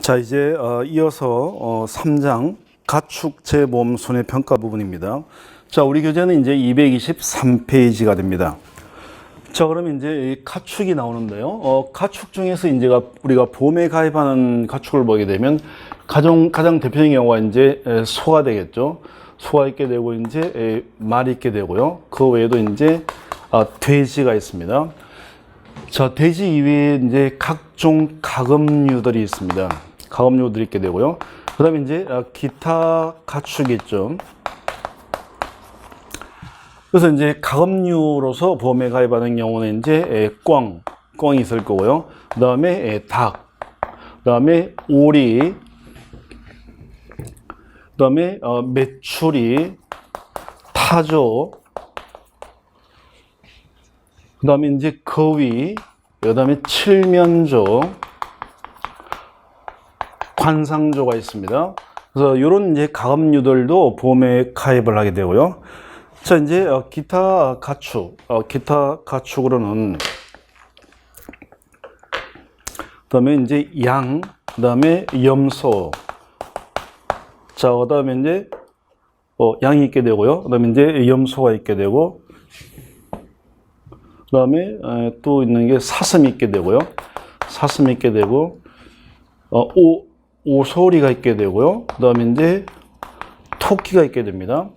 자, 이제 이어서 3장 가축 재보험 손해평가 부분입니다. 자, 우리 교재는 이제 223페이지가 됩니다. 자, 그러면 이제 이 가축이 나오는데요. 가축 중에서 이제 우리가 보험에 가입하는 가축을 보게 되면 가장 대표적인 경우가 이제 소가 되겠죠. 소가 있게 되고 이제 말이 있게 되고요. 그 외에도 이제 돼지가 있습니다. 자, 돼지 이외에 이제 각종 가금류들이 있습니다. 가금류들이 있게 되고요. 그 다음에 이제 기타 가축이 있죠. 그래서 이제 가금류로서 보험에 가입하는 경우는 이제 꿩이 있을 거고요. 그 다음에 닭, 그 다음에 오리, 그 다음에 메추리, 타조, 그 다음에 이제 거위, 그 다음에 칠면조, 관상조가 있습니다. 그래서 이런 이제 가금류들도 보험에 가입을 하게 되고요. 자, 이제 기타 가축으로는 그다음에 이제 양, 그다음에 염소, 자, 그다음에 이제 양이 있게 되고요. 그다음에 이제 염소가 있게 되고, 그다음에 또 있는 게 사슴이 있게 되고요. 사슴이 있게 되고, 오소리가 있게 되고요. 그다음에 이제 토끼가 있게 됩니다.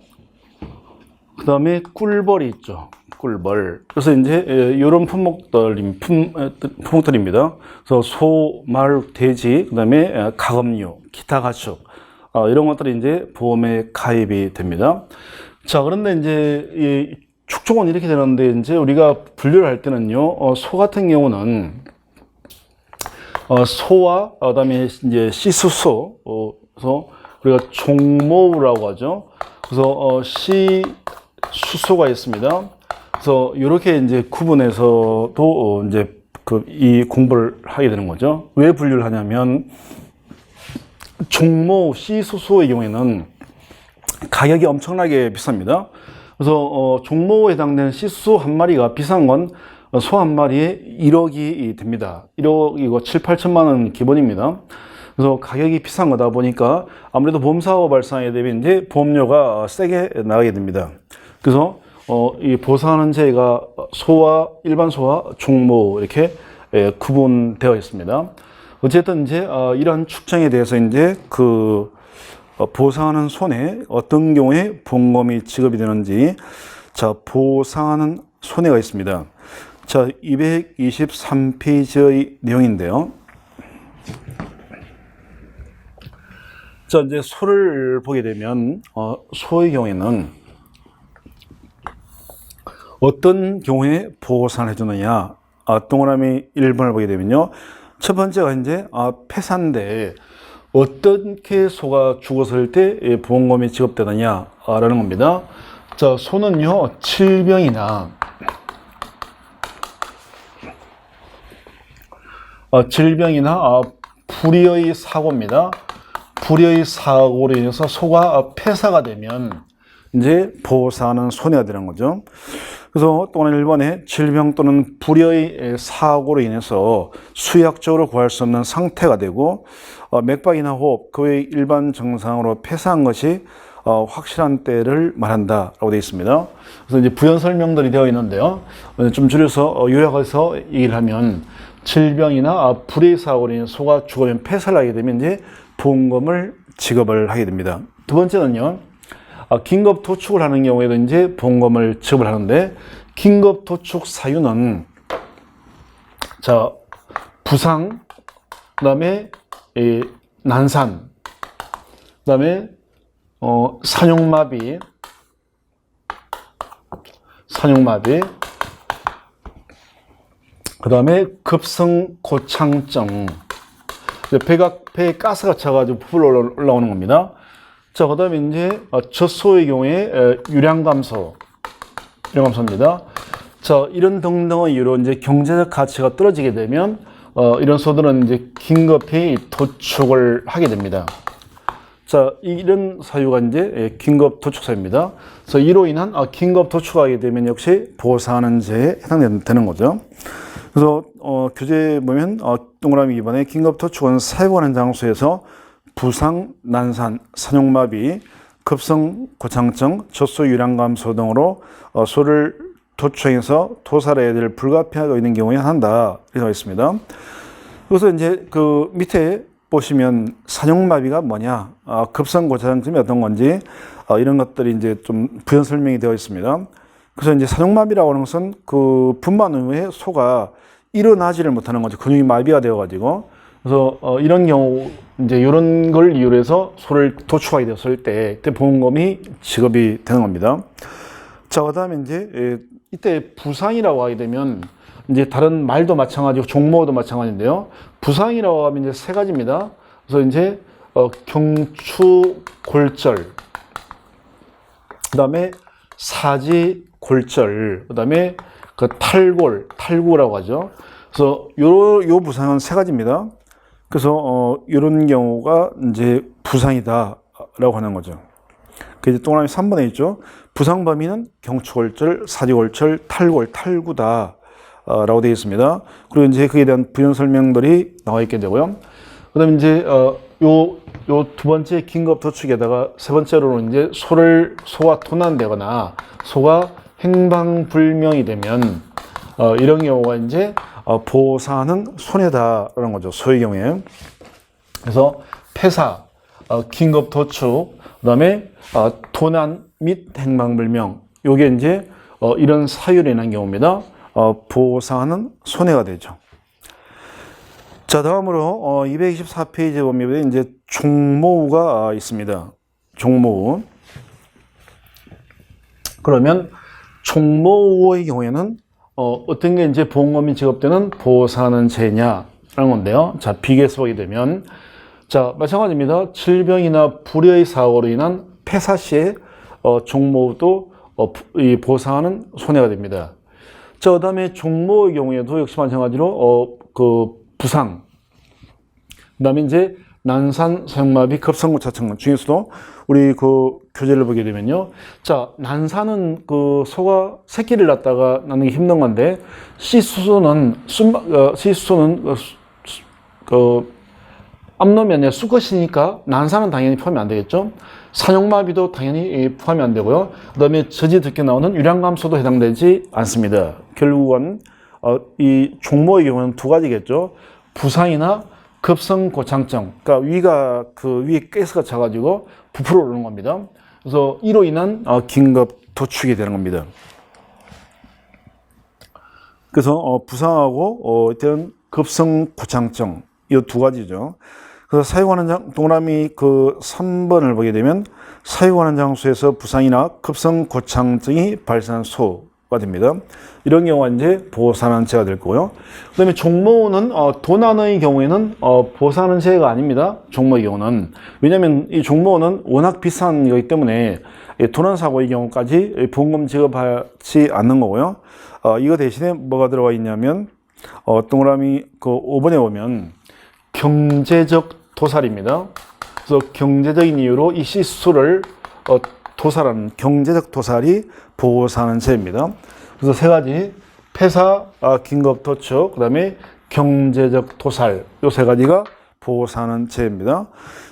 그 다음에 꿀벌이 있죠. 꿀벌. 그래서 이제 이런 품목들입니다. 그래서 소, 말, 돼지, 그 다음에 가금류, 기타 가축, 이런 것들이 이제 보험에 가입이 됩니다. 자, 그런데 이제 이 축종은 이렇게 되는데, 이제 우리가 분류를 할 때는요, 소 같은 경우는 소와 그다음에 이제 시수소, 그래서 우리가 종모우라고 하죠. 그래서 수소가 있습니다. 그래서 이렇게 이제 구분해서도 이제 이 공부를 하게 되는 거죠. 왜 분류를 하냐면 종모 시수소의 경우에는 가격이 엄청나게 비쌉니다. 그래서 종모에 해당되는 시수소 한 마리가 비싼 건 소 한 마리에 1억이 됩니다. 1억이고 7, 8천만 원 기본입니다. 그래서 가격이 비싼 거다 보니까 아무래도 보험사업 발생하게 되면 이제 보험료가 세게 나가게 됩니다. 그래서 이 보상하는 제가 일반 소와 종모 이렇게 구분되어 있습니다. 어쨌든 이제 이러한 축정에 대해서 이제 보상하는 손해 어떤 경우에 보험금이 지급이 되는지, 자, 보상하는 손해가 있습니다. 자, 223페이지의 내용인데요. 자, 이제 소를 보게 되면 소의 경우에는 어떤 경우에 보상을 해주느냐, 동그라미 1번을 보게 되면요, 첫 번째가 이제 폐사인데 어떻게 소가 죽었을 때 보험금이 지급되느냐라는 겁니다. 자, 소는요, 질병이나 불의의 사고입니다. 불의의 사고로 인해서 소가 폐사가 되면 이제 보상하는 손해가 되는 거죠. 그래서 또한 1번에 질병 또는 불의의 사고로 인해서 수의학적으로 구할 수 없는 상태가 되고 맥박이나 호흡, 그 외 일반 정상으로 폐사한 것이 확실한 때를 말한다라고 되어 있습니다. 그래서 이제 부연 설명들이 되어 있는데요. 좀 줄여서 요약해서 얘기를 하면 질병이나 불의의 사고로 인해 소가 죽으면 폐사를 하게 되면 이제 보험금을 지급을 하게 됩니다. 두 번째는요, 긴급 도축을 하는 경우에도 이제 보험금을 지급을 하는데, 긴급 도축 사유는 자, 부상, 그다음에 난산, 그다음에 산용마비, 그다음에 급성 고창증, 배에 가스가 차가지고 부풀어 올라오는 겁니다. 자, 그 다음에 이제 젖소의 경우에 유량감소입니다. 자, 이런 등등의 이유로 이제 경제적 가치가 떨어지게 되면 이런 소들은 이제 긴급히 도축을 하게 됩니다. 자, 이런 사유가 이제 긴급 도축 사유입니다. 그래서 이로 인한 긴급 도축하게 되면 역시 보상하는 죄에 해당되는 거죠. 그래서 교재 보면 동그라미 2번에 긴급도축은 사용하는 장소에서 부상, 난산, 산용마비, 급성 고창증, 젖소 유량 감소 등으로 소를 도축해서 도살해야 될 불가피하게 있는 경우에 한다. 이렇게 되어 있습니다. 그래서 이제 그 밑에 보시면 산용마비가 뭐냐, 급성 고창증이 어떤 건지 이런 것들이 이제 좀 부연 설명이 되어 있습니다. 그래서 이제 산용마비라고 하는 것은 그 분만 후에 소가 일어나지를 못하는 거죠. 근육이 마비가 되어가지고. 그래서 이런 경우 이제 이런 걸 이유로 해서 소를 도축하게 되었을 때 그때 보험금이 지급이 되는 겁니다. 자, 그다음에 이제 이때 부상이라고 하게 되면 이제 다른 말도 마찬가지고 종모도 마찬가지인데요. 부상이라고 하면 이제 세 가지입니다. 그래서 이제 경추골절, 그다음에 사지골절, 그다음에 그 탈구라고 하죠. 그래서 요 부상은 세 가지입니다. 그래서 이런 경우가 이제 부상이다라고 하는 거죠. 그 이제 동그라미 3번에 있죠. 부상 범위는 경추골절, 사지골절, 탈구다. 라고 되어 있습니다. 그리고 이제 그에 대한 부연 설명들이 나와 있게 되고요. 그 다음에 이제, 요 두 번째 긴급 도축에다가 세 번째로는 이제 소가 도난되거나 소가 행방불명이 되면, 이런 경우가 이제, 보호사하는 손해다라는 거죠. 소의 경우에. 그래서 폐사, 긴급 도축, 그 다음에, 도난 및 행방불명. 요게 이제, 이런 사유로 인한 경우입니다. 보호사하는 손해가 되죠. 자, 다음으로 224페이지에 보면 이제 종모우가 있습니다. 종모우. 그러면 종모우의 경우에는 어떤 게 이제 보험금이 지급되는 보호사하는 죄냐라는 건데요. 자, 비교해서 보게 되면 자, 마찬가지입니다. 질병이나 불의의 사고로 인한 폐사 시에 종모우도 이 보호사하는 손해가 됩니다. 자, 그 다음에 종모의 경우에도 역시 마찬가지로, 부상. 그 다음에 이제 난산, 사용마비, 급성고차증 중에서도 우리 그 교재를 보게 되면요. 자, 난산은 그 소가 새끼를 낳다가 낳는 게 힘든 건데, 시수소는 암놈이 아니라 수컷이니까 난산은 당연히 포함이 안 되겠죠. 산용마비도 당연히 포함이 안 되고요. 그 다음에 저지 듣게 나오는 유량감소도 해당되지 않습니다. 결국은 이 종모의 경우는 두 가지겠죠. 부상이나 급성고창증, 그러니까 위가 그 위에 가스가 차가지고 부풀어 오르는 겁니다. 그래서 이로 인한 긴급 도축이 되는 겁니다. 그래서 부상하고 어떤 급성고창증 이 두 가지죠. 그래서 사용하는 동그라미 그 3번을 보게 되면 사용하는 장소에서 부상이나 급성고창증이 발생한 소가 됩니다. 이런 경우가 이제 보호사난죄가 될 거고요. 그 다음에 종모는 도난의 경우에는 보호사난죄가 아닙니다. 종모의 경우는. 왜냐하면 이 종모는 워낙 비싼 거기 때문에 도난사고의 경우까지 보험금 지급하지 않는 거고요. 이거 대신에 뭐가 들어가 있냐면 동그라미 그 5번에 보면 경제적 도살입니다. 그래서 경제적인 이유로 이 시수를 도살하는 경제적 도살이 보호사하는 죄입니다. 그래서 세 가지 폐사, 긴급 도축, 그다음에 경제적 도살 이 세 가지가 보호사하는 죄입니다.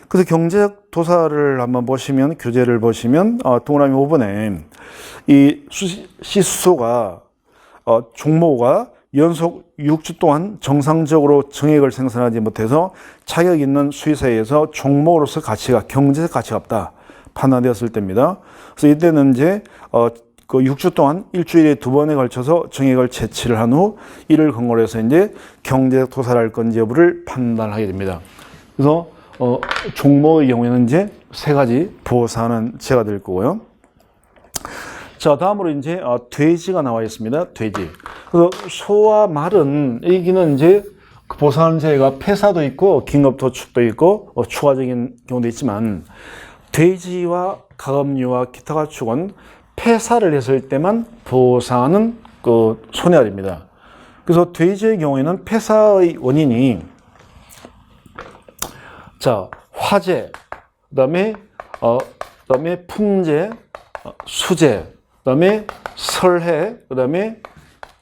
그래서 경제적 도살을 한번 보시면 교재를 보시면 동그라미 5번에 이 시수소가 종모가 연속 6주 동안 정상적으로 정액을 생산하지 못해서 자격 있는 수의사에 의해서 종모로서 경제적 가치가 없다 판단되었을 때입니다. 그래서 이때는 이제 그 6주 동안 일주일에 2번에 걸쳐서 정액을 채취를 한 후 이를 근거로 해서 이제 경제적 도살할 건지 여부를 판단하게 됩니다. 그래서 종모의 경우에는 이제 세 가지 보호사하는 죄가 될 거고요. 자, 다음으로 이제 돼지가 나와 있습니다. 돼지. 그래서 소와 말은 여기는 이제 보호사하는 죄가 폐사도 있고 긴급 도축도 있고 추가적인 경우도 있지만 돼지와 가금류와 기타 가축은 폐사를 했을 때만 보호사하는 그 손해가 됩니다. 그래서 돼지의 경우에는 폐사의 원인이 자, 화재, 그다음에 풍재, 수재, 그다음에 설해, 그다음에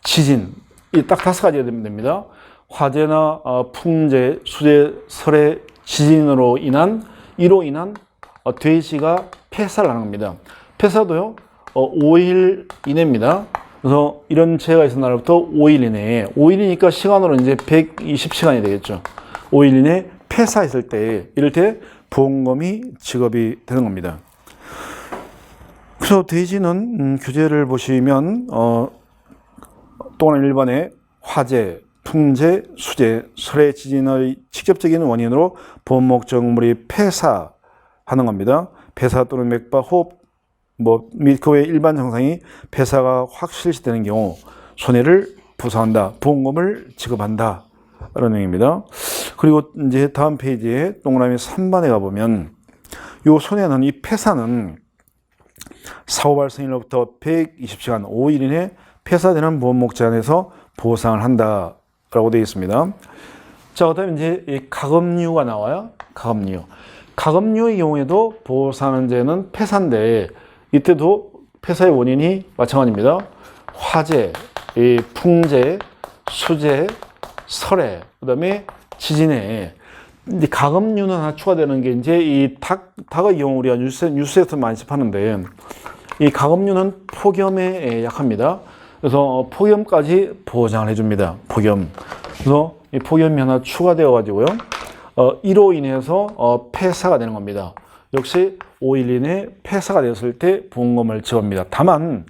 지진 이 딱 5가지가 되면 됩니다. 화재나 풍재, 수재, 설해, 지진으로 인한 이로 인한 돼지가 폐사를 하는 겁니다. 폐사도요 5일 이내입니다. 그래서 이런 재해가 있은 날부터 5일 이내에 5일이니까 시간으로 이제 120시간이 되겠죠. 5일 이내 폐사했을 때 이럴 때 보험금이 지급이 되는 겁니다. 그래서 돼지는 규제를 보시면 또는 1번에 화재, 풍재, 수재, 설해, 지진의 직접적인 원인으로 보험 목적물이 폐사하는 겁니다. 폐사 또는 맥박, 호흡 및 그 외 일반 증상이 폐사가 확 실시되는 경우 손해를 부서한다, 보험금을 지급한다 라는 내용입니다. 그리고 이제 다음 페이지에 동그라미 3번에 가보면 이 손해는, 이 폐사는 사고 발생일로부터 120시간 5일 이내 폐사되는 보험 목적 안에서 보상을 한다 라고 되어 있습니다. 자, 그 다음에 이제 이 가금류가 나와요. 가금류. 가금류의 경우에도 보상제는 폐사인데 이때도 폐사의 원인이 마찬가지입니다. 화재, 이 풍재, 수재, 설해, 그 다음에 지진해. 이제 가금류는 하나 추가되는 게 이제 이 닭의 경우 우리가 뉴스에서 많이 접하는데 이 가금류는 폭염에 약합니다. 그래서 폭염까지 보장을 해줍니다. 폭염. 그래서 이 폭염이 하나 추가되어 가지고요. 이로 인해서 폐사가 되는 겁니다. 역시 5일 이내 폐사가 되었을 때 보험금을 지급합니다. 다만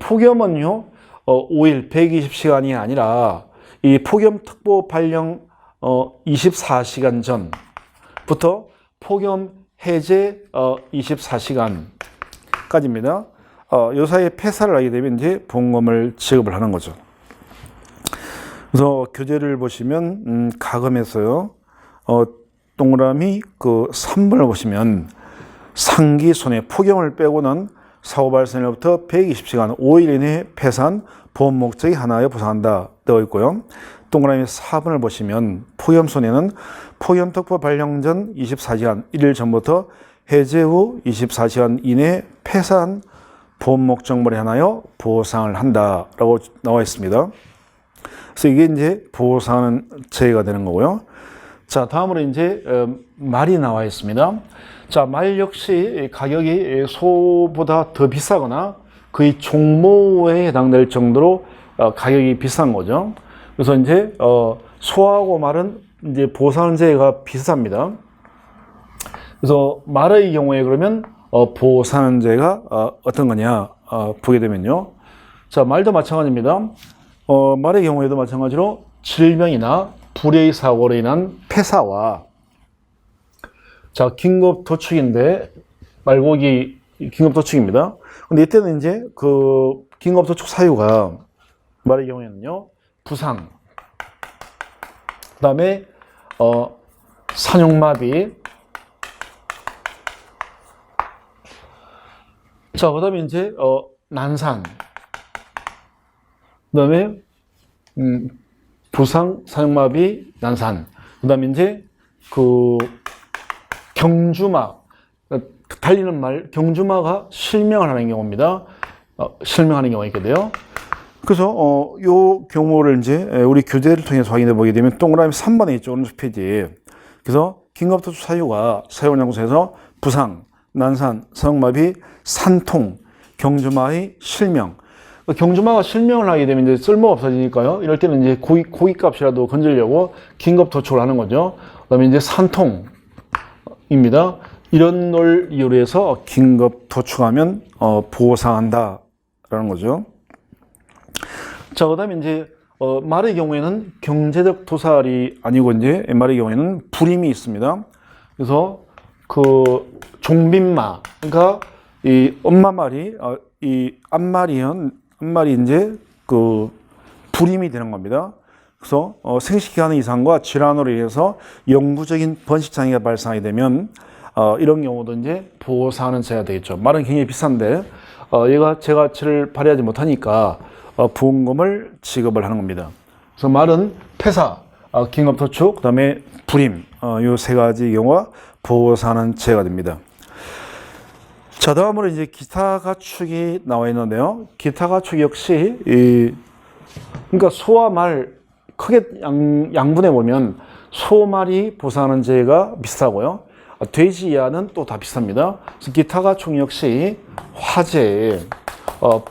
폭염은요 5일 120시간이 아니라 이 폭염특보 발령 24시간 전부터 폭염 해제 24시간까지입니다. 요 사이에 폐사를 하게 되면 이제 보험금을 지급을 하는 거죠. 그래서 교재를 보시면 가금에서요 동그라미 그 3번을 보시면 상기 손해 폭염을 빼고는 사고 발생일부터 120시간 5일 이내에 폐사한 보험 목적이 하나에 보상한다 되어 있고요. 동그라미 4번을 보시면 폭염 손해는 폭염특보 발령 전 24시간 1일 전부터 해제 후 24시간 이내에 폐사한 보험 목적물에 하나여 보상을 한다라고 나와 있습니다. 그래서 이게 이제 보상하는 제외가 되는 거고요. 자, 다음으로 이제 말이 나와 있습니다. 자, 말 역시 가격이 소보다 더 비싸거나 거의 종모에 해당될 정도로 가격이 비싼 거죠. 그래서 이제 소하고 말은 이제 보상 제외가 비슷합니다. 그래서 말의 경우에 그러면 보상제가 어떤 거냐 보게 되면요. 자, 말도 마찬가지입니다. 말의 경우에도 마찬가지로 질병이나 불의의 사고로 인한 폐사와 자, 긴급 도축인데 말고기 긴급 도축입니다. 근데 이때는 이제 그 긴급 도축 사유가 말의 경우에는요. 부상, 그다음에 산용마비, 자, 그 다음에 이제, 난산. 그 다음에, 부상, 산용마비, 난산. 그 다음에 이제, 경주마. 달리는 말, 경주마가 실명을 하는 경우입니다. 실명하는 경우가 있게 돼요. 그래서, 요 경우를 이제, 우리 교재를 통해서 확인해 보게 되면, 동그라미 3번에 있죠. 오른쪽 페이지에. 그래서, 긴급도축 사유가 사유원연구소에서 부상, 난산, 산용마비, 산통, 경주마의 실명. 경주마가 실명을 하게 되면 이제 쓸모가 없어지니까요. 이럴 때는 이제 고깃값이라도 건지려고 긴급 도축을 하는 거죠. 그 다음에 이제 산통입니다. 이런 걸 이유로 해서 긴급 도축하면 보상한다라는 거죠. 자, 그 다음에 이제 말의 경우에는 경제적 도살이 아니고 이제 말의 경우에는 불임이 있습니다. 그래서 종빈마, 그러니까 이 엄마 말이 이 앞말이 이제 불임이 되는 겁니다. 그래서 생식 기간 이상과 질환으로 인해서 영구적인 번식 장애가 발생하게 되면 이런 경우도 이제 보상하는 제가 되겠죠. 말은 굉장히 비싼데 얘가 제 가치를 발휘하지 못하니까 보험금을 지급을 하는 겁니다. 그래서 말은 폐사, 긴급도축, 그다음에 불임, 이 세 가지 경우가 보상하는 제가 됩니다. 자, 다음으로 이제 기타 가축이 나와 있는데요. 기타 가축 역시 그러니까 소와 말 크게 양분해 보면 소말이 보상하는 죄가 비슷하고요. 돼지 이하는 또 다 비슷합니다. 그래서 기타가 총 역시 화재,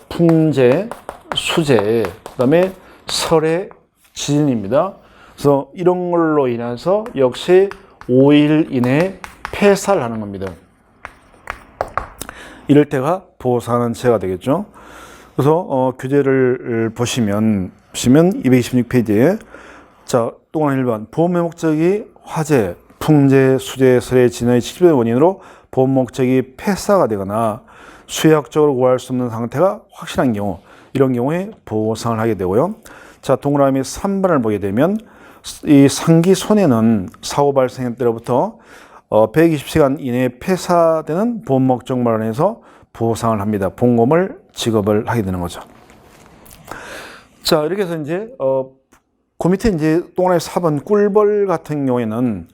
풍재, 수재, 그다음에 설의 지진입니다. 그래서 이런 걸로 인해서 역시 5일 이내에 폐사를 하는 겁니다. 이럴 때가 보상하는 죄가 되겠죠. 그래서 규제를 보시면 226페이지에 자, 또한 1번 보험의 목적이 화재, 풍재, 수재, 설의 진화의 직접적인 원인으로 보험 목적이 폐사가 되거나 수의학적으로 구할 수 없는 상태가 확실한 경우, 이런 경우에 보상을 하게 되고요. 자, 동그라미 3번을 보게 되면 이 상기 손해는 사고 발생 때로부터 120시간 이내에 폐사되는 보험 목적 마련해서 보상을 합니다. 보험금을 지급을 하게 되는 거죠. 자, 이렇게 해서 이제 그 밑에 이제 동그라미 4번 꿀벌 같은 경우에는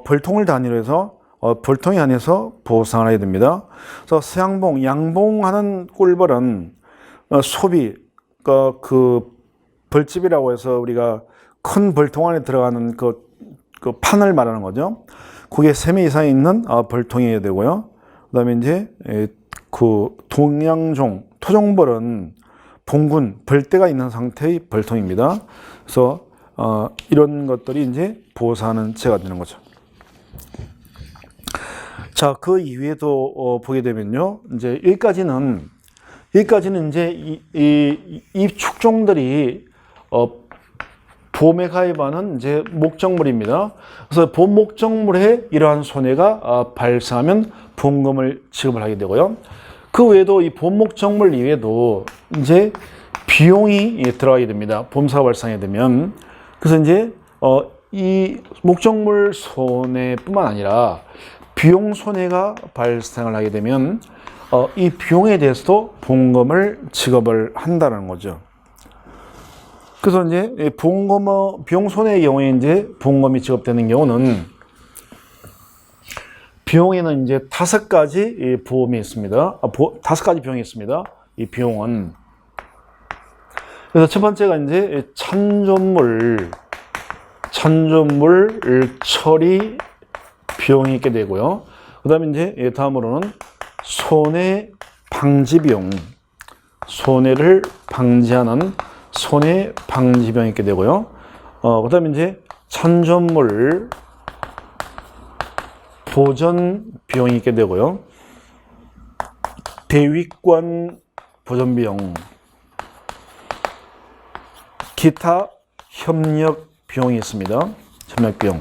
벌통을 단위로 해서 벌통에 한해서 보상을 하게 됩니다. 그래서 서양봉, 양봉하는 꿀벌은 소비, 그 벌집이라고 해서 우리가 큰 벌통 안에 들어가는 그 판을 말하는 거죠. 그게 3매 이상이 있는 벌통이 되고요. 그 다음에 이제 그 동양종, 토종벌은 봉군, 벌떼가 있는 상태의 벌통입니다. 그래서 이런 것들이 이제 보상하는 죄가 되는 거죠. 자, 그 이외에도 보게 되면요, 이제 여기까지는 이제 이 축종들이 보험에 가입하는 이제 목적물입니다. 그래서 보험 목적물에 이러한 손해가 발생하면 보험금을 지급을 하게 되고요. 그 외에도 이 보험 목적물 이외에도 이제 비용이 들어가게 됩니다. 보험사가 발생하게 되면. 그래서 이제 이 목적물 손해뿐만 아니라 비용 손해가 발생을 하게 되면 이 비용에 대해서도 보험금을 지급을 한다는 거죠. 그래서 이제 비용 손해의 경우에 이제 보험금이 지급되는 경우는 비용에는 이제 5가지 보험이 있습니다. 5가지 비용이 있습니다. 이 비용은. 그래서 첫 번째가 이제 찬조물 처리 비용이 있게 되고요. 그 다음에 이제 다음으로는 손해 방지 비용, 손해를 방지하는 손해 방지 비용이 있게 되고요. 그 다음에 이제 찬조물 보전 비용이 있게 되고요. 대위권 보전 비용, 기타 협력 비용이 있습니다. 협력 비용.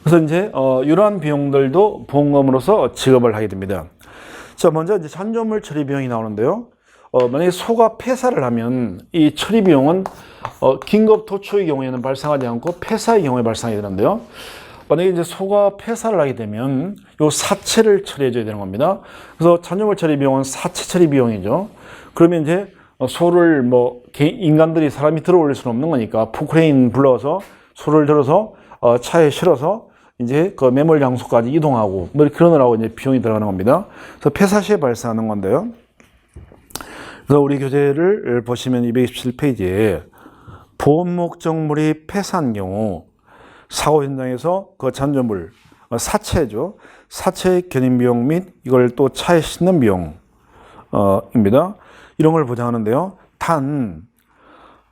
그래서 이제 이러한 비용들도 보험금으로서 지급을 하게 됩니다. 자, 먼저 이제 찬조물 처리 비용이 나오는데요. 만약에 소가 폐사를 하면 이 처리 비용은 긴급 도초의 경우에는 발생하지 않고 폐사의 경우에 발생하게 되는데요. 만약에 이제 소가 폐사를 하게 되면 요 사체를 처리해줘야 되는 겁니다. 그래서 찬조물 처리 비용은 사체 처리 비용이죠. 그러면 이제 소를 인간들이 사람이 들어올릴 수는 없는 거니까 포크레인 불러서 소를 들어서 차에 실어서 이제 그 매몰 장소까지 이동하고 그러느라고 이제 비용이 들어가는 겁니다. 그래서 폐사 시에 발생하는 건데요. 그래서 우리 교재를 보시면 227페이지에 보험 목적물이 폐사한 경우 사고 현장에서 그 찬조물, 사체죠. 사체의 견인 비용 및 이걸 또 차에 싣는 비용입니다. 이런 걸 보장하는데요. 단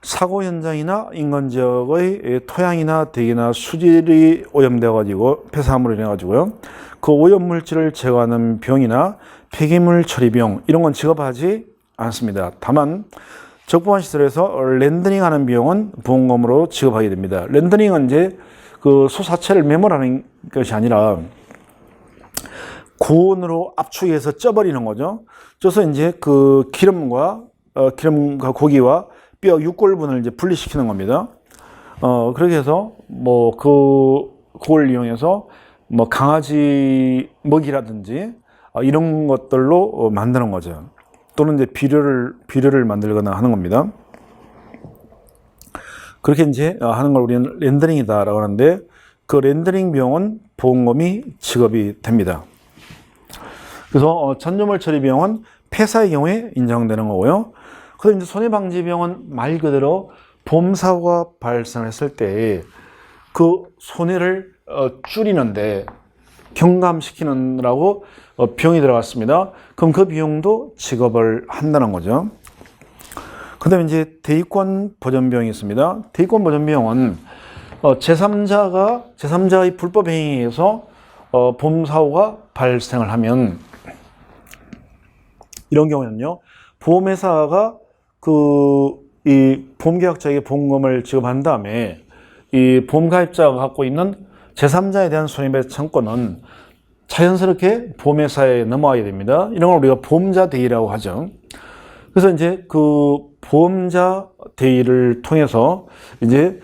사고 현장이나 인근 지역의 토양이나 대기나 수질이 오염되어 가지고 폐사함으로 인해 가지고요. 그 오염 물질을 제거하는 비용이나 폐기물 처리 비용 이런 건 지급하지 않습니다. 다만 적법한 시설에서 렌더링하는 비용은 보험금으로 지급하게 됩니다. 렌더링은 이제 그 소 사체를 매몰하는 것이 아니라 고온으로 압축해서 쪄버리는 거죠. 쪄서 이제 그 기름과 고기와 뼈 육골분을 이제 분리시키는 겁니다. 그렇게 해서 그걸 이용해서 강아지 먹이라든지 이런 것들로 만드는 거죠. 또는 이제 비료를 만들거나 하는 겁니다. 그렇게 이제 하는 걸 우리는 렌더링이다라고 하는데 그 렌더링 비용은 보험금이 지급이 됩니다. 그래서 찬조물 처리 비용은 폐사의 경우에 인정되는 거고요. 그다음 이제 손해방지비용은 말 그대로 보험사고가 발생했을 때 그 손해를 줄이는데 경감시키느라고 비용이 들어갔습니다. 그럼 그 비용도 지급을 한다는 거죠. 그 다음에 이제 대위권 보전 비용이 있습니다. 대위권 보전 비용은 제3자의 불법 행위에 의해서 보험사고가 발생을 하면 이런 경우는요, 보험회사가 이 보험계약자에게 보험금을 지급한 다음에 이 보험가입자가 갖고 있는 제3자에 대한 손해배상 청구는 자연스럽게 보험회사에 넘어가게 됩니다. 이런 걸 우리가 보험자 대위라고 하죠. 그래서 이제 그 보험자 대위를 통해서 이제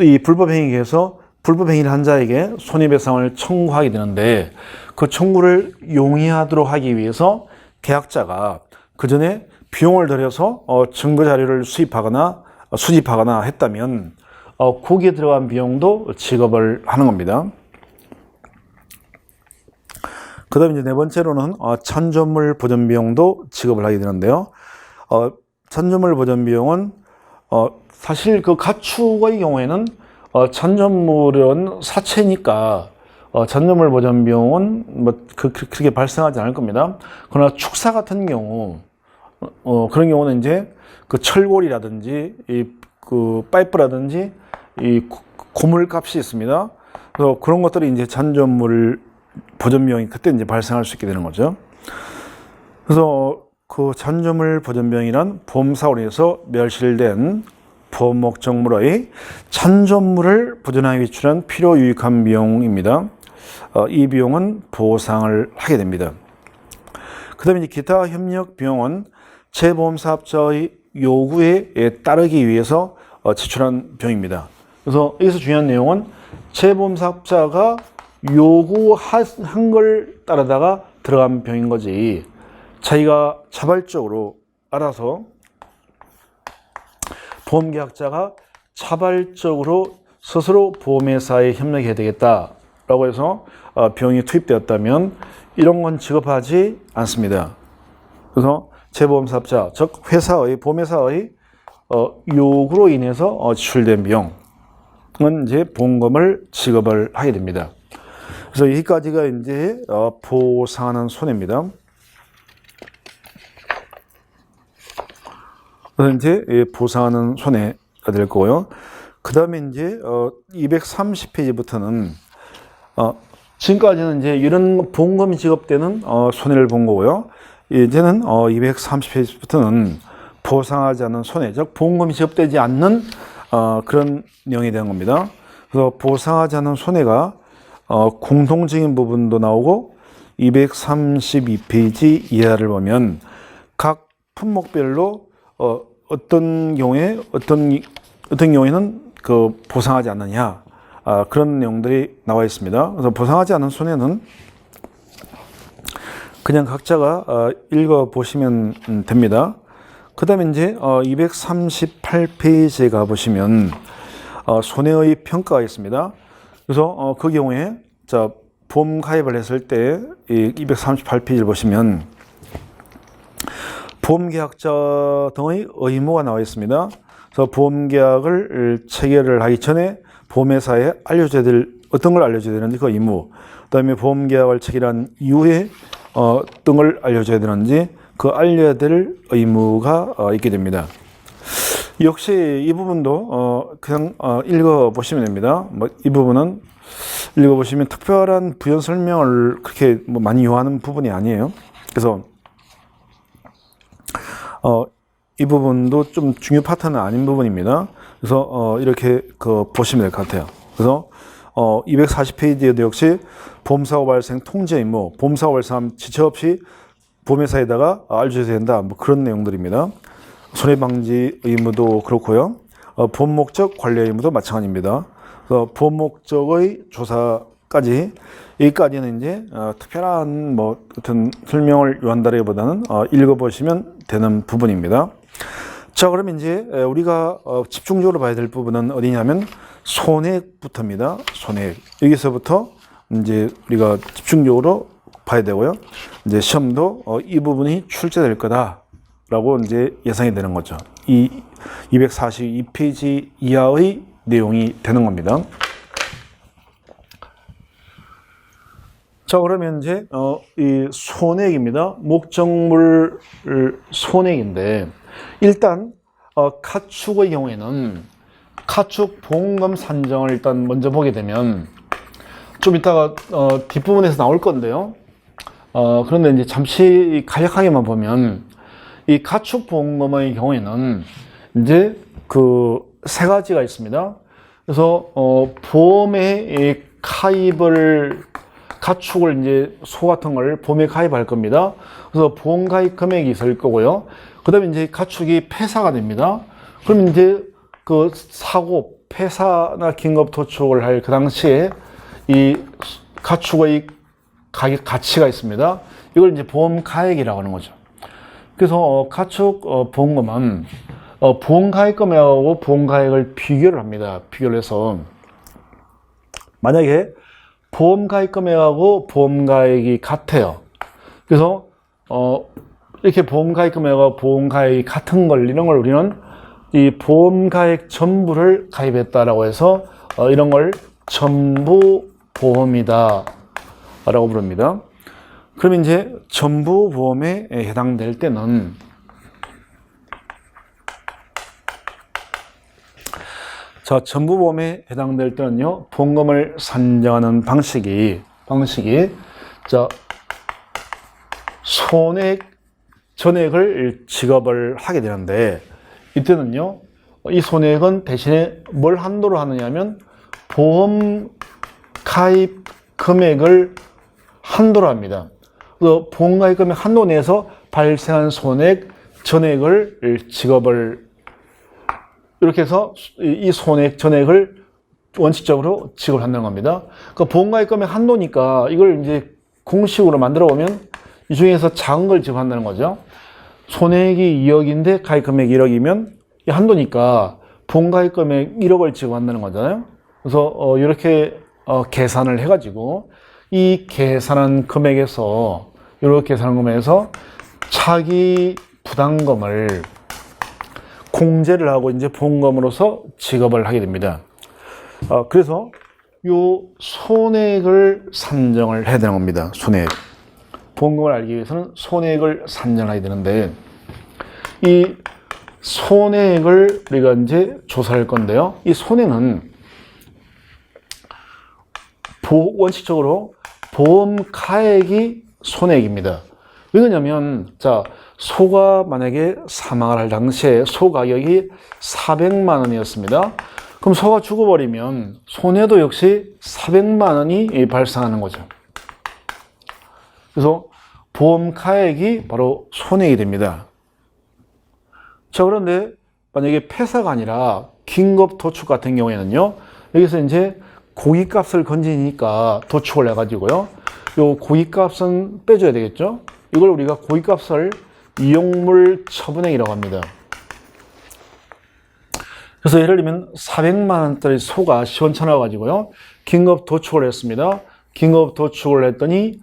이 불법 행위에 의해서 불법 행위를 한 자에게 손해배상을 청구하게 되는데, 그 청구를 용이하도록 하기 위해서 계약자가 그 전에 비용을 들여서 증거 자료를 수집하거나 했다면 거기에 들어간 비용도 지급을 하는 겁니다. 그 다음에 이제 네 번째로는 찬조물 보전 비용도 지급을 하게 되는데요. 찬조물 보전 비용은 사실 그 가축의 경우에는 찬조물은 사체니까 찬조물 보전 비용은 뭐 그렇게 발생하지 않을 겁니다. 그러나 축사 같은 경우 그런 경우는 이제 그 철골이라든지 그 파이프라든지 이 고물값이 있습니다. 그래서 그런 것들이 이제 찬조물 보전 비용이 그때 이제 발생할 수 있게 되는 거죠. 그래서 그 찬조물 보전 비용이란 보험사고로 인해서 멸실된 보험 목적물의 찬조물을 보존하기 위해 지출한 필요 유익한 비용입니다. 이 비용은 보상을 하게 됩니다. 그 다음에 기타 협력 비용은 재보험사업자의 요구에 따르기 위해서 지출한 비용입니다. 그래서 여기서 중요한 내용은 재보험사업자가 요구한 걸 따르다가 들어간 비용인 거지, 자기가 자발적으로 알아서 보험계약자가 자발적으로 스스로 보험회사에 협력해야 되겠다라고 해서 비용이 투입되었다면 이런 건 지급하지 않습니다. 그래서 재보험사업자, 즉 보험회사의 요구로 인해서 지출된 비용은 이제 보험금을 지급을 하게 됩니다. 그래서 여기까지가 이제 보상하는 손해입니다. 그래서 이제 보상하는 손해가 될 거고요. 그 다음에 이제 230페이지부터는 지금까지는 이제 이런 보험금이 지급되는 손해를 본 거고요. 이제는 230페이지부터는 보상하지 않는 손해, 즉 보험금이 지급되지 않는 그런 내용이 되는 겁니다. 그래서 보상하지 않는 손해가 공통적인 부분도 나오고 232페이지 이하를 보면 각 품목별로 어떤 경우에는 그 보상하지 않느냐, 그런 내용들이 나와 있습니다. 그래서 보상하지 않은 손해는 그냥 각자가 읽어 보시면 됩니다. 그 다음에 이제 238페이지에 가보시면 손해의 평가가 있습니다. 그래서 그 경우에 보험 가입을 했을 때 238페이지를 보시면 보험계약자 등의 의무가 나와 있습니다. 그래서 보험계약을 체결을 하기 전에 보험회사에 알려줘야 될, 어떤 걸 알려줘야 되는지 그 의무, 그 다음에 보험계약을 체결한 이후에 어떤 걸 알려줘야 되는지 그 알려야 될 의무가 있게 됩니다. 역시 이 부분도 그냥 읽어보시면 됩니다. 이 부분은 읽어보시면 특별한 부연 설명을 그렇게 많이 요하는 부분이 아니에요. 그래서 이 부분도 좀 중요 파트는 아닌 부분입니다. 그래서 이렇게 보시면 될 것 같아요. 그래서 240페이지에도 역시 보험사고 발생 통제 의무, 보험사고 발생하면 지체 없이 보험회사에다가 알려줘야 된다, 그런 내용들입니다. 손해방지 의무도 그렇고요. 보험 목적 관리 의무도 마찬가지입니다. 그래서 보험 목적의 조사까지, 여기까지는 이제 특별한 어떤 설명을 요한다기보다는 읽어보시면 되는 부분입니다. 자, 그러면 이제 우리가 집중적으로 봐야 될 부분은 어디냐면 손해부터입니다. 손해. 여기서부터 이제 우리가 집중적으로 봐야 되고요. 이제 시험도 이 부분이 출제될 거다, 라고 이제 예상이 되는 거죠. 이 242페이지 이하의 내용이 되는 겁니다. 자, 그러면 이제 이 손해액입니다. 목적물 손해액인데 일단 가축의 경우에는 가축 보험금 산정을 일단 먼저 보게 되면 좀 이따가 뒷부분에서 나올 건데요. 그런데 이제 잠시 간략하게만 보면 이 가축 보험금의 경우에는 이제 그 세 가지가 있습니다. 그래서 보험에 가입을 가축을 이제 소 같은 걸 보험에 가입할 겁니다. 그래서 보험 가입 금액이 있을 거고요. 그다음에 이제 가축이 폐사가 됩니다. 그럼 이제 그 사고, 폐사나 긴급 도축을 할 그 당시에 이 가축의 가격 가치가 있습니다. 이걸 이제 보험 가액이라고 하는 거죠. 그래서 가축 보험금은 보험 가입 금액하고 보험 가액을 비교를 합니다. 비교를 해서 만약에 보험 가입 금액하고 보험 가액이 같아요. 그래서 이렇게 보험 가입 금액하고 보험 가액이 같은 걸 이런 걸 우리는 이 보험 가액 전부를 가입했다라고 해서 이런 걸 전부 보험이다 라고 부릅니다. 그러면 이제 전부 보험에 해당될 때는 자, 전부 보험에 해당될 때는요, 보험금을 산정하는 방식이 자, 손해액 전액을 지급을 하게 되는데 이때는요, 이 손해액은 대신에 뭘 한도로 하느냐면 보험 가입 금액을 한도로 합니다. 그래서 보험 가입 금액 한도 내에서 발생한 손해액 전액을 지급을 이렇게 해서 이 손해액 전액을 원칙적으로 지급을 한다는 겁니다. 그러니까 보험 가입 금액 한도니까 이걸 이제 공식으로 만들어 보면 이 중에서 작은 걸 지급한다는 거죠. 손해액이 2억인데 가입 금액이 1억이면 이 한도니까 보험 가입 금액 1억을 지급한다는 거잖아요. 그래서 이렇게 계산을 해가지고 이 계산한 금액에서 이렇게 계산한 금액에서 차기 부담금을 공제를 하고 이제 보험금으로서 지급을 하게 됩니다. 그래서 요 손해액을 산정을 해야 되는 겁니다. 손해액. 보험금을 알기 위해서는 손해액을 산정하게 되는데 이 손해액을 우리가 이제 조사할 건데요. 이 손해는 원칙적으로 보험 가액이 손해액입니다. 왜 그러냐면 자, 소가 만약에 사망을 할 당시에 소 가격이 400만 원이었습니다. 그럼 소가 죽어버리면 손해도 역시 400만 원이 발생하는 거죠. 그래서 보험 가액이 바로 손해액이 됩니다. 자, 그런데 만약에 폐사가 아니라 긴급 도축 같은 경우에는요, 여기서 이제 고깃값을 건지니까 도축을 해가지고요, 요 고깃값은 빼줘야 되겠죠? 이걸 우리가 고깃값을 이용물 처분액이라고 합니다. 그래서 예를 들면 400만 원짜리 소가 시원찮아가지고요, 긴급 도축을 했습니다. 긴급 도축을 했더니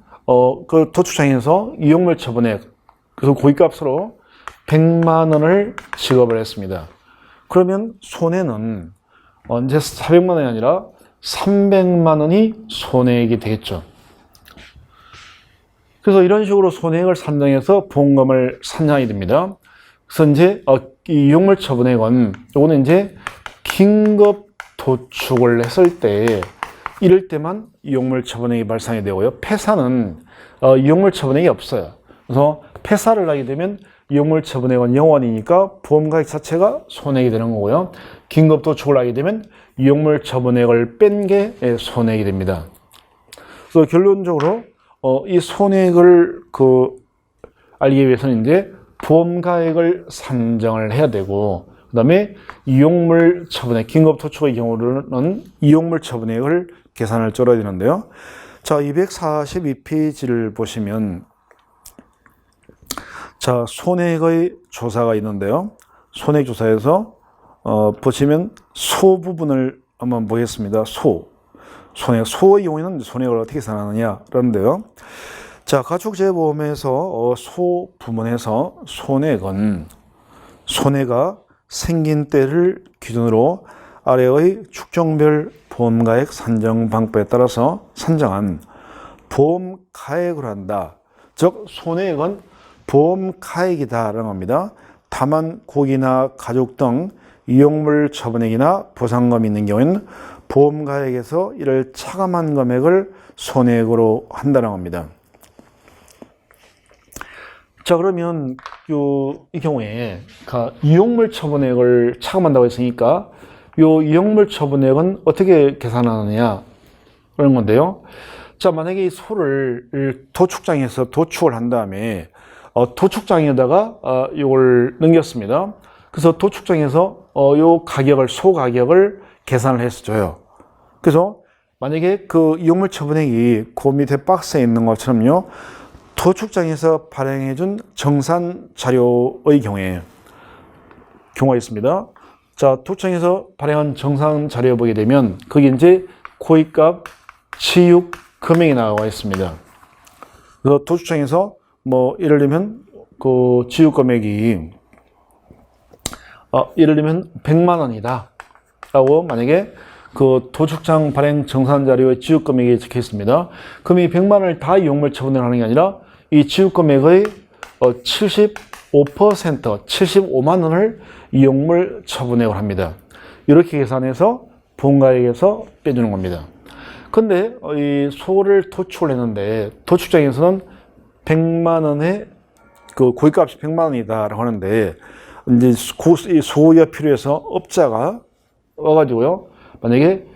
그 도축장에서 이용물 처분액, 그래서 고깃값으로 100만 원을 지급을 했습니다. 그러면 손해는 이제 400만 원이 아니라 300만 원이 손해액이 되겠죠. 그래서 이런 식으로 손해액을 산정해서 보험금을 산정하게 됩니다. 그래서 이제 이 이용물 처분액은 요거는 이제 긴급 도축을 했을 때 이럴 때만 이용물 처분액이 발생이 되고요. 폐사는 이용물 처분액이 없어요. 그래서 폐사를 하게 되면 이용물 처분액은 0원이니까 보험가액 자체가 손해액이 되는 거고요. 긴급 도축을 하게 되면 이용물 처분액을 뺀 게 손해액이 됩니다. 그래서 결론적으로 이 손해액을 알기 위해서는 이제 보험가액을 산정을 해야 되고, 그 다음에 이용물 처분액, 긴급 도축의 경우는 이용물 처분액을 계산을 쩔어야 되는데요. 자, 242페이지를 보시면 자, 손해액의 조사가 있는데요. 손해액 조사에서 보시면 소 부분을 한번 보겠습니다. 손해액, 소의 경우에는 손해액을 어떻게 계산하느냐 그러는데요. 자, 가축재보험에서 소 부문에서 손해가 생긴 때를 기준으로 아래의 축종별 보험가액 산정 방법에 따라서 산정한 보험가액으로 한다. 즉 손해액은 보험가액이다라는 겁니다. 다만 고기나 가죽 등 이용물 처분액이나 보상금이 있는 경우에는 보험가액에서 이를 차감한 금액을 손해액으로 한다는 겁니다. 자, 그러면 이 경우에 이용물 처분액을 차감한다고 했으니까 요 이용물 처분액은 어떻게 계산하느냐 그런 건데요. 자, 만약에 이 소를 도축장에서 도축을 한 다음에 도축장에다가 이걸 넘겼습니다. 그래서 도축장에서 요 가격을 소 가격을 계산을 해서 줘요. 그래서 만약에 그 이용물 처분액이 그 밑에 박스에 있는 것처럼요. 도축장에서 발행해준 정산 자료의 경우가 있습니다. 자, 도축장에서 발행한 정산 자료 보게 되면 거기 이제 고의값 지육 금액이 나와 있습니다. 그래서 도축장에서 예를 들면 그 지육 금액이 예를 들면 100만 원이다 라고 만약에 그 도축장 발행 정산 자료의 지육 금액이 적혀 있습니다. 그럼 이 100만 원을 다 이용물 처분을 하는 게 아니라 이 지급 금액의 75%, 75만 원을 이용물 처분액을 합니다. 이렇게 계산해서 보험가액에서 빼주는 겁니다. 근데 이 소를 도축을 했는데 도축장에서는 100만 원의 그 고기값이 100만 원이다라고 하는데 이제 소가 필요해서 업자가 와가지고요. 만약에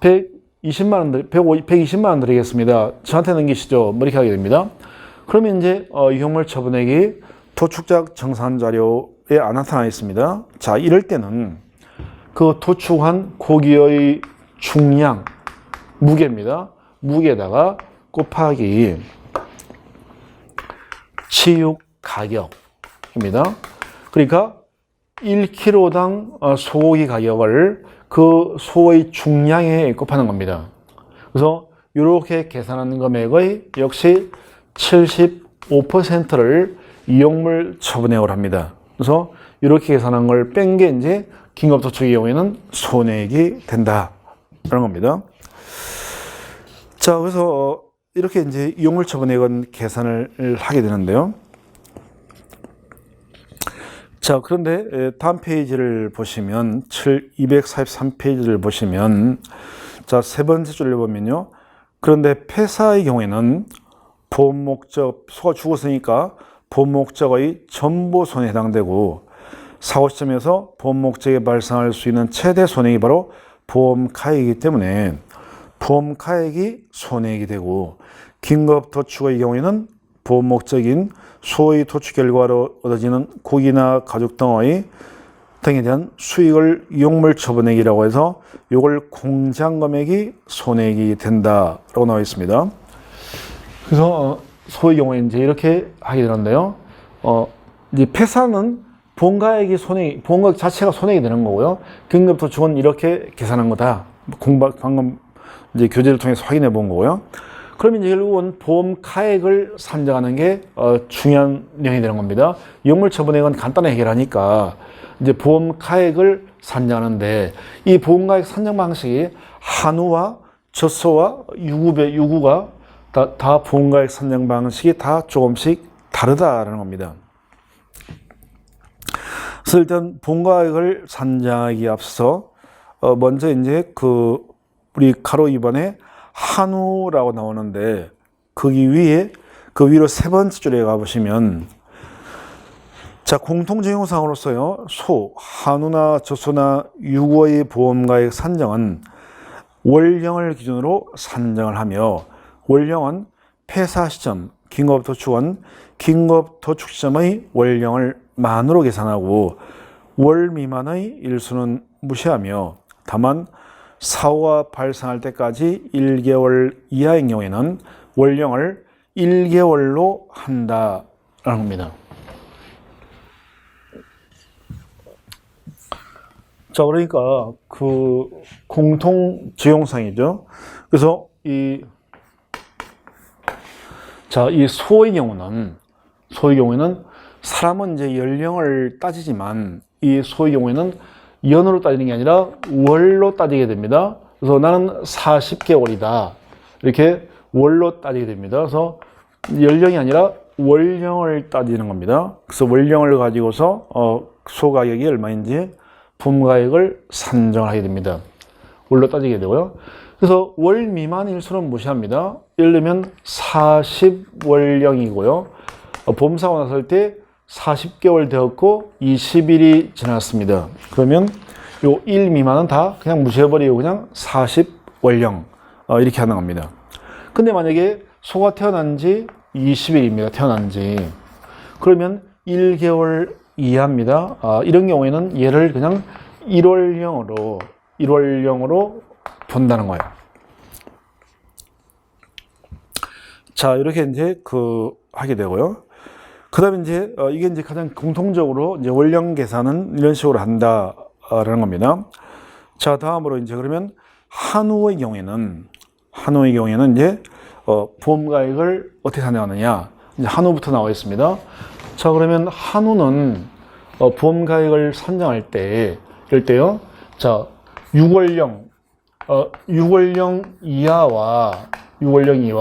120만 원 드리겠습니다. 저한테 넘기시죠. 뭐 이렇게 하게 됩니다. 그러면 이제 이용물 처분액이 도축장 정산 자료에 안 나타나 있습니다. 자, 이럴 때는 그 도축한 고기의 중량, 무게입니다. 무게에다가 곱하기 치육 가격입니다. 그러니까 1kg당 소고기 가격을 그 소의 중량에 곱하는 겁니다. 그래서 이렇게 계산하는 금액의 역시 75%를 이용물 처분액으로 합니다. 그래서 이렇게 계산한 걸 뺀 게 이제 긴급도축의 경우에는 손해액이 된다. 라는 겁니다. 자, 그래서 이렇게 이제 이용물 처분액은 계산을 하게 되는데요. 자, 그런데 다음 페이지를 보시면 243페이지를 보시면 자, 세 번째 줄을 보면요. 그런데 폐사의 경우에는 보험 목적, 소가 죽었으니까 보험 목적의 전부 손해에 해당되고 사고 시점에서 보험 목적에 발생할 수 있는 최대 손해액이 바로 보험 가액이기 때문에 보험 가액이 손해액이 되고 긴급 도축의 경우에는 보험 목적인 소의 도축 결과로 얻어지는 고기나 가죽 등에 대한 수익을 이용물 처분액이라고 해서 이걸 공제한 금액이 손해액이 된다라고 나와 있습니다. 그래서 소의 경우에 이제 이렇게 하게 되는데요. 이제 폐사는 보험가액이 보험가액 자체가 손해액이 되는 거고요. 긴급도축은 이렇게 계산한 거다. 방금 이제 교재를 통해서 확인해 본 거고요. 그러면 이제 결국은 보험가액을 산정하는 게 중요한 내용이 되는 겁니다. 이용물 처분액은 간단하게 해결하니까 이제 보험가액을 산정하는데 이 보험가액 산정 방식이 한우와 젖소와 유구가 다 보험가액 산정 방식이 다 조금씩 다르다라는 겁니다. 그래서 일단 보험가액을 산정하기 앞서 먼저 이제 우리 가로 2번에 한우라고 나오는데 거기 위에 그 위로 세 번째 줄에 가보시면 자, 공통적용상으로서요. 한우나 젖소나 유구의 보험가액 산정은 월령을 기준으로 산정을 하며 월령은 폐사 시점, 긴급도축은 긴급도축 시점의 월령을 만으로 계산하고 월 미만의 일수는 무시하며 다만 사고가 발생할 때까지 1개월 이하인 경우에는 월령을 1개월로 한다라는 겁니다. 자, 그러니까 그 공통 적용상이죠. 그래서 자, 이 소의 경우에는 사람은 이제 연령을 따지지만 이 소의 경우에는 연으로 따지는 게 아니라 월로 따지게 됩니다. 그래서 나는 40개월이다. 이렇게 월로 따지게 됩니다. 그래서 연령이 아니라 월령을 따지는 겁니다. 그래서 월령을 가지고서 소 가격이 얼마인지 분가액을 산정을 하게 됩니다. 월로 따지게 되고요. 그래서 월 미만일수는 무시합니다. 예를 들면 40월령이고요. 보험사고 났을 때 40개월 되었고 20일이 지났습니다. 그러면 요 1 미만은 다 그냥 무시해버리고 그냥 40월령 이렇게 하는 겁니다. 근데 만약에 소가 태어난 지 20일입니다. 태어난 지. 그러면 1개월 이하입니다. 이런 경우에는 얘를 그냥 1월령으로 본다는 거예요. 자, 이렇게 이제 하게 되고요. 그 다음에 이제, 이게 이제 가장 공통적으로 이제 월령 계산은 이런 식으로 한다라는 겁니다. 자, 다음으로 이제 그러면 한우의 경우에는 이제, 보험가액을 어떻게 산정하느냐. 이제 한우부터 나와 있습니다. 자, 그러면 한우는, 보험가액을 산정할 때, 이럴 때요. 자, 6월령 이하와 6월령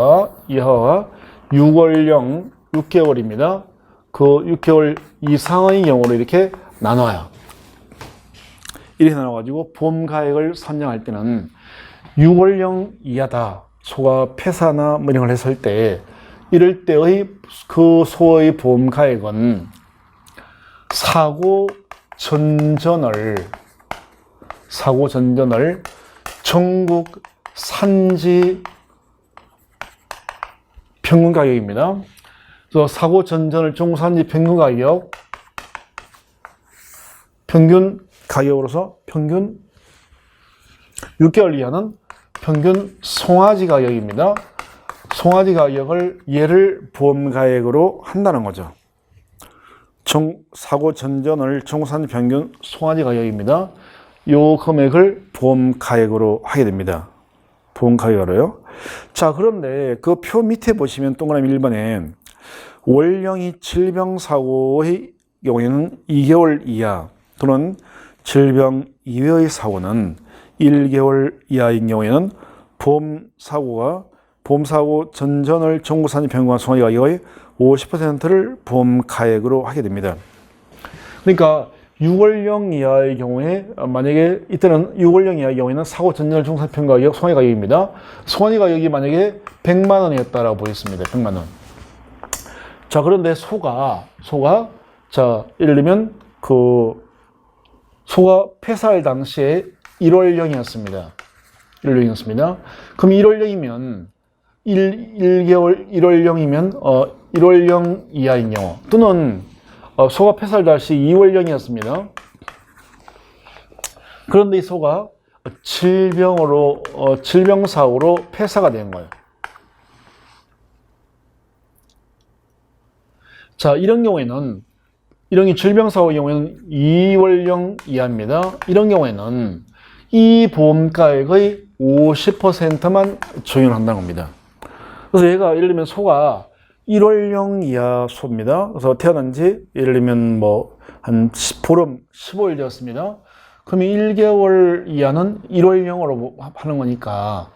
6개월입니다. 그 6개월 이상의 경우로 이렇게 나눠요. 이렇게 나눠가지고 보험가액을 산정할 때는 6월령 이하다. 소가 폐사나 뭐 이런 걸 했을 때 이럴 때의 그 소의 보험가액은 사고 전전을 전국 산지 평균 가격입니다. 그래서 사고 전전을 전국 산지 평균 가격으로서 평균 6개월 이하는 평균 송아지 가격입니다. 송아지 가격을 얘를 보험가액으로 한다는 거죠. 사고 전전을 전국 산지 평균 송아지 가격입니다. 요 금액을 보험가액으로 하게 됩니다. 보험가액으로요. 자, 그런데 그 표 밑에 보시면 동그라미 1번에 월령이 질병사고의 경우에는 2개월 이하 또는 질병 이외의 사고는 1개월 이하인 경우에는 보험사고 전전을 전국산지 평균 송아지 가격의 50%를 보험가액으로 하게 됩니다. 그러니까 6월령 이하의 경우에 만약에 이때는 6월령 이하의 경우에는 사고 전전을 전국산지 평균 가격 송아지 가격입니다. 송아지 가격이 만약에 100만 원이었다라고 보겠습니다. 100만 원. 자, 그런데 소가 자, 예를 들면 소가 폐사할 당시에 1월령이었습니다. 그럼 1월령이면 1월령이면 1월령 이하인 경우 또는 소가 폐사할 당시 2월령이었습니다. 그런데 이 소가 질병사고로 폐사가 된 거예요. 자, 이런 질병사고의 경우에는 2월령 이하입니다. 이런 경우에는 이 보험가액의 50%만 적용한다는 겁니다. 그래서 얘가 예를 들면 소가 1월령 이하 소입니다. 그래서 태어난 지 예를 들면 한 보름 15일 되었습니다. 그러면 1개월 이하는 1월령으로 하는 거니까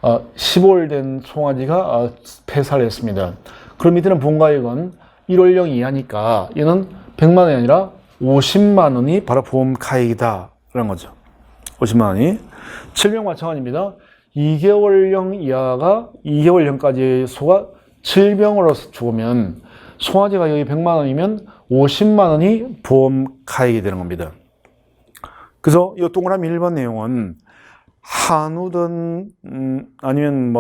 15일 된 송아지가 폐사를 했습니다. 그럼 이때는 보험가액은 1월령 이하니까 얘는 100만 원이 아니라 50만 원이 바로 보험가액이다 라는 거죠. 50만 원이. 질병 마찬가지입니다. 2개월령 이하가 2개월령까지 소가 질병으로 죽으면 송아지 가격이 100만 원이면 50만 원이 보험가액이 되는 겁니다. 그래서 이 동그라미 1번 내용은 한우든 아니면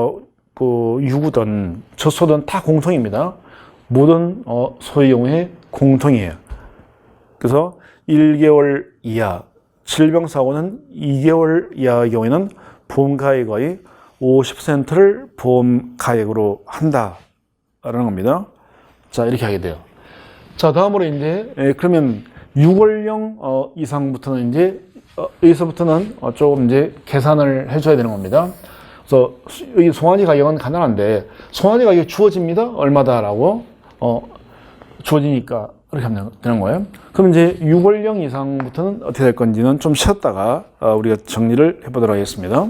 유구든 젖소든 다 공통입니다. 모든 소의 경우에 공통이에요. 그래서 1개월 이하, 질병사고는 2개월 이하의 경우에는 보험가액의 50%를 보험가액으로 한다라는 겁니다. 자, 이렇게 하게 돼요. 자, 다음으로 이제 그러면 6월령 이상부터는 이제 여기서부터는 조금 이제 계산을 해줘야 되는 겁니다. 그래서 이 송아지 가격은 간단한데 송아지 가격이 주어집니다. 얼마다라고 주어지니까 이렇게 하면 되는 거예요. 그럼 이제 6월령 이상부터는 어떻게 될 건지는 좀 쉬었다가 우리가 정리를 해보도록 하겠습니다.